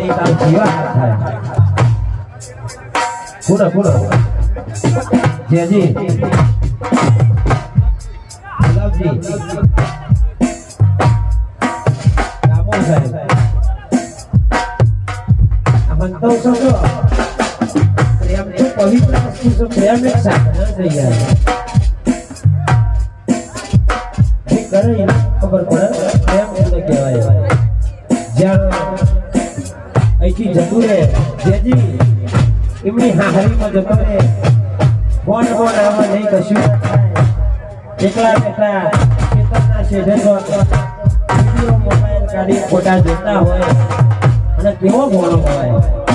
એ તાર જીવા થાય પૂરો પૂરો જેજી ગુલાબજી રામો સાહેબ તો સમજો પ્રેમ તો પવિત્ર વસ્તુ છે પ્રેમ એક સાધના થઈ જાય એ કરે ખબર પડે પ્રેમ એટલે કહેવાય જ્યાં અહીંથી જતું રહે જેજી એમની હાહરીમાં જતો રહે ફોન આમાં નહીં કશું એકલા ખેતરના શેઢે વિડીયો મોબાઈલ કાઢી ફોટા જોતા હોય અને કેવો ભોળો હોય